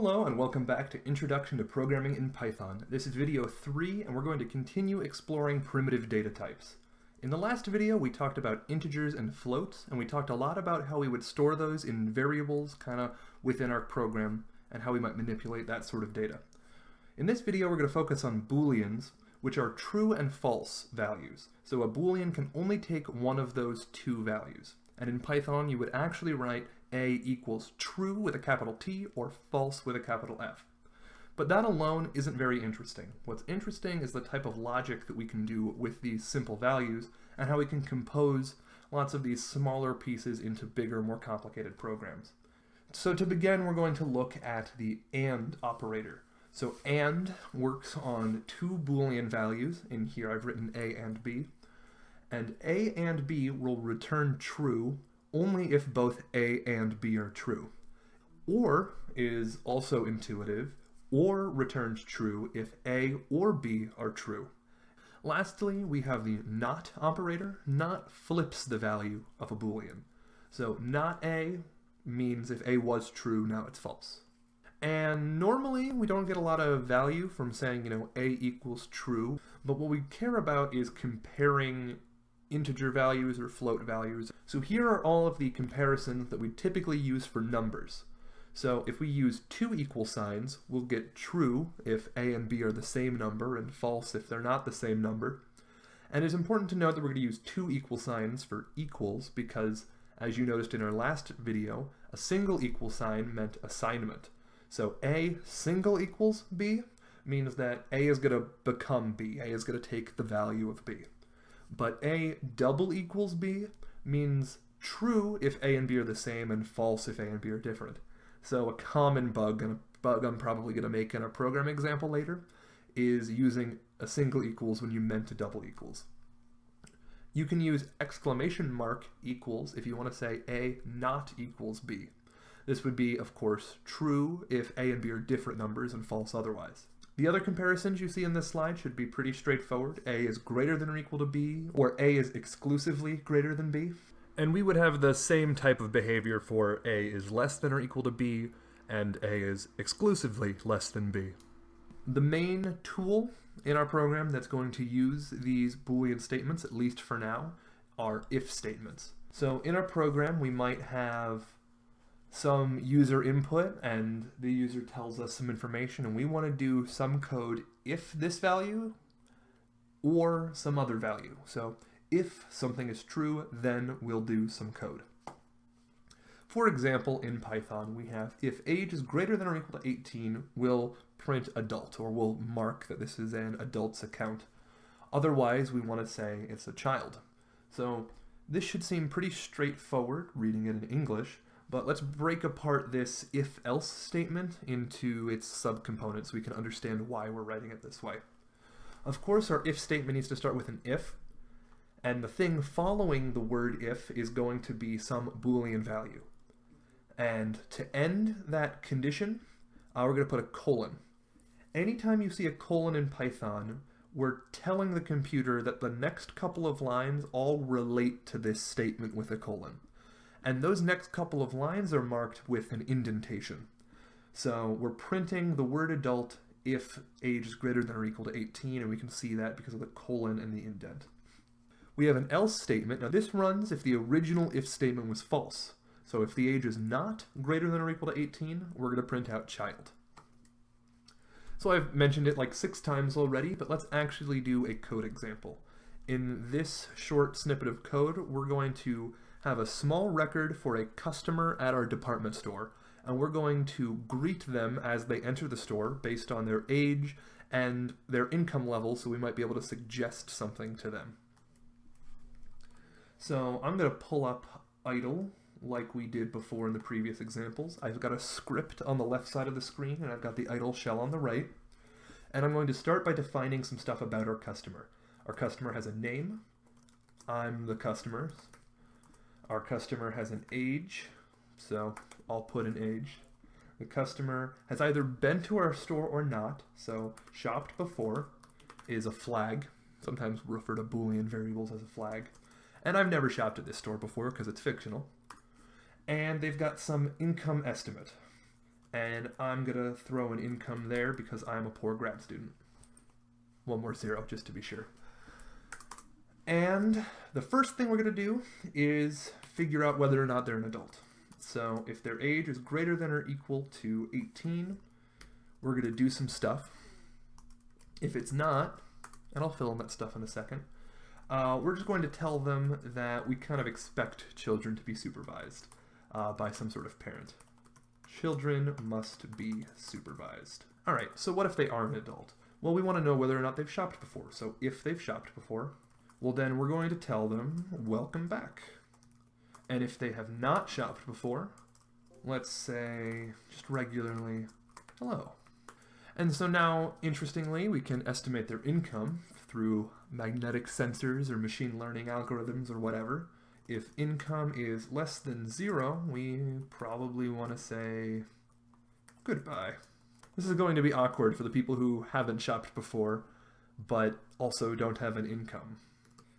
Hello and welcome back to Introduction to Programming in Python. This is video 3 and we're going to continue exploring primitive data types. In the last video we talked about integers and floats, and we talked a lot about how we would store those in variables kind of within our program and how we might manipulate that sort of data. In this video we're going to focus on booleans, which are true and false values. So a boolean can only take one of those two values. And in Python you would actually write a equals true with a capital T or false with a capital F. But that alone isn't very interesting. What's interesting is the type of logic that we can do with these simple values and how we can compose lots of these smaller pieces into bigger, more complicated programs. So to begin, we're going to look at the AND operator. So AND works on two Boolean values. In here I've written A and B. And A and B will return true only if both A and B are true. Or is also intuitive, or returns true if A or B are true. Lastly, we have the NOT operator. NOT flips the value of a Boolean. So not A means if A was true, now it's false. And normally we don't get a lot of value from saying, A equals true, but what we care about is comparing integer values or float values. So here are all of the comparisons that we typically use for numbers. So if we use two equal signs, we'll get true if A and B are the same number and false if they're not the same number. And it's important to note that we're going to use two equal signs for equals because, as you noticed in our last video, a single equal sign meant assignment. So A single equals B means that A is going to become B. A is going to take the value of B. But A double equals B means true if A and B are the same and false if A and B are different. So a common bug, and a bug I'm probably going to make in a program example later, is using a single equals when you meant a double equals. You can use exclamation mark equals if you want to say A not equals B. This would be, of course, true if A and B are different numbers and false otherwise. The other comparisons you see in this slide should be pretty straightforward. A is greater than or equal to B, or A is exclusively greater than B. And we would have the same type of behavior for A is less than or equal to B, and A is exclusively less than B. The main tool in our program that's going to use these Boolean statements, at least for now, are if statements. So in our program we might have some user input and the user tells us some information and we want to do some code if this value or some other value. So if something is true, then we'll do some code. For example, in Python we have if age is greater than or equal to 18, we'll print adult, or we'll mark that this is an adult's account. Otherwise we want to say it's a child. So this should seem pretty straightforward reading it in English. But let's break apart this if-else statement into its subcomponents so we can understand why we're writing it this way. Of course, our if statement needs to start with an if, and the thing following the word if is going to be some Boolean value. And to end that condition, we're going to put a colon. Anytime you see a colon in Python, we're telling the computer that the next couple of lines all relate to this statement with a colon. And those next couple of lines are marked with an indentation. So we're printing the word adult if age is greater than or equal to 18, and we can see that because of the colon and the indent. We have an else statement. Now this runs if the original if statement was false. So if the age is not greater than or equal to 18, we're going to print out child. So I've mentioned it like 6 times already, but let's actually do a code example. In this short snippet of code, we're going to have a small record for a customer at our department store, and we're going to greet them as they enter the store based on their age and their income level, so we might be able to suggest something to them. So I'm going to pull up idle like we did before in the previous examples. I've got a script on the left side of the screen and I've got the idle shell on the right, and I'm going to start by defining some stuff about our customer. Our customer has a name. I'm the customer. Our customer has an age, so I'll put an age. The customer has either been to our store or not, so shopped before is a flag. Sometimes we refer to Boolean variables as a flag. And I've never shopped at this store before because it's fictional. And they've got some income estimate. And I'm gonna throw an income there because I'm a poor grad student. One more zero, just to be sure. And the first thing we're gonna do is figure out whether or not they're an adult. So if their age is greater than or equal to 18, we're gonna do some stuff. If it's not, and I'll fill in that stuff in a second, we're just going to tell them that we kind of expect children to be supervised by some sort of parent. Children must be supervised. All right, so what if they are an adult? Well, we want to know whether or not they've shopped before. So if they've shopped before, well then we're going to tell them, welcome back. And if they have not shopped before, let's say just regularly, hello. And so now, interestingly, we can estimate their income through magnetic sensors or machine learning algorithms or whatever. If income is less than 0, we probably want to say goodbye. This is going to be awkward for the people who haven't shopped before, but also don't have an income.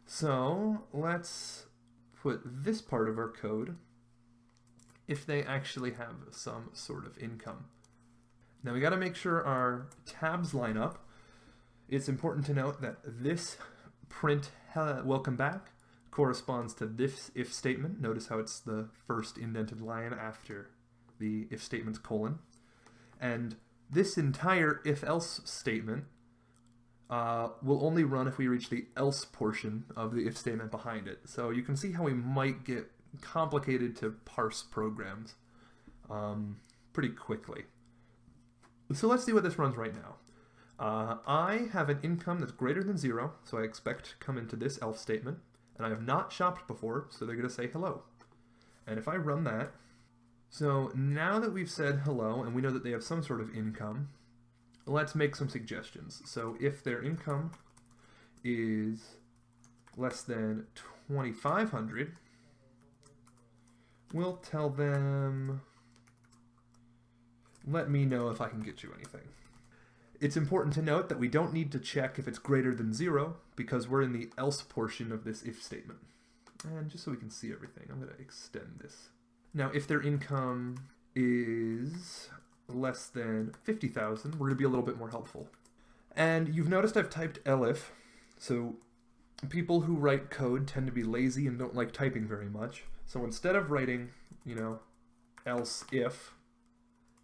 So let's put this part of our code if they actually have some sort of income. Now we got to make sure our tabs line up. It's important to note that this print welcome back corresponds to this if statement. Notice how it's the first indented line after the if statement's colon. And this entire if-else statement will only run if we reach the else portion of the if statement behind it. So you can see how we might get complicated to parse programs pretty quickly. So let's see what this runs right now. I have an income that's greater than 0, so I expect to come into this else statement, and I have not shopped before, so they're going to say hello. And if I run that, so now that we've said hello and we know that they have some sort of income, let's make some suggestions. So if their income is less than 2,500, we'll tell them, let me know if I can get you anything. It's important to note that we don't need to check if it's greater than 0 because we're in the else portion of this if statement. And just so we can see everything, I'm going to extend this. Now, if their income is less than 50,000, we're going to be a little bit more helpful. And you've noticed I've typed elif, so people who write code tend to be lazy and don't like typing very much. So instead of writing, else if,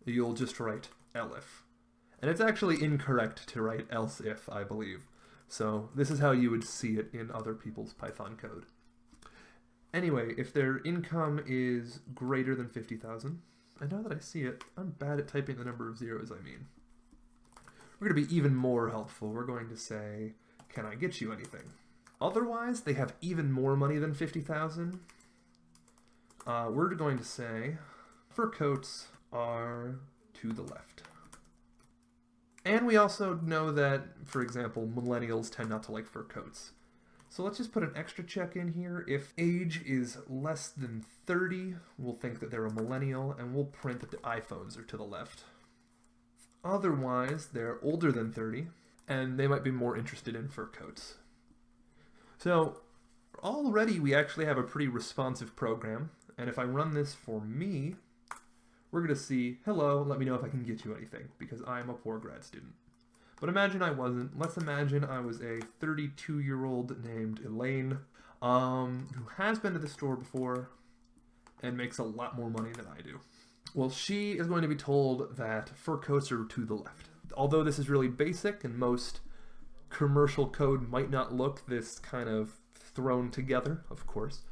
you'll just write elif. And it's actually incorrect to write else if, I believe. So this is how you would see it in other people's Python code. Anyway, if their income is greater than 50,000, and now that I see it, I'm bad at typing the number of zeros I mean. We're going to be even more helpful. We're going to say, can I get you anything? Otherwise, they have even more money than 50,000. We're going to say, fur coats are to the left. And we also know that, for example, millennials tend not to like fur coats. So let's just put an extra check in here. If age is less than 30, we'll think that they're a millennial, and we'll print that the iPhones are to the left. Otherwise, they're older than 30, and they might be more interested in fur coats. So already we actually have a pretty responsive program, and if I run this for me, we're going to see, hello, let me know if I can get you anything, because I'm a poor grad student. But imagine I wasn't. Let's imagine I was a 32-year-old named Elaine, who has been to the store before and makes a lot more money than I do. Well, she is going to be told that fur coats are to the left. Although this is really basic and most commercial code might not look this kind of thrown together, of course,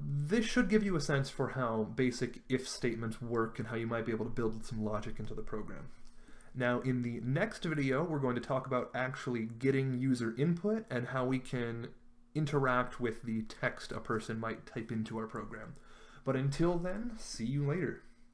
this should give you a sense for how basic if statements work and how you might be able to build some logic into the program. Now, in the next video, we're going to talk about actually getting user input and how we can interact with the text a person might type into our program. But until then, see you later.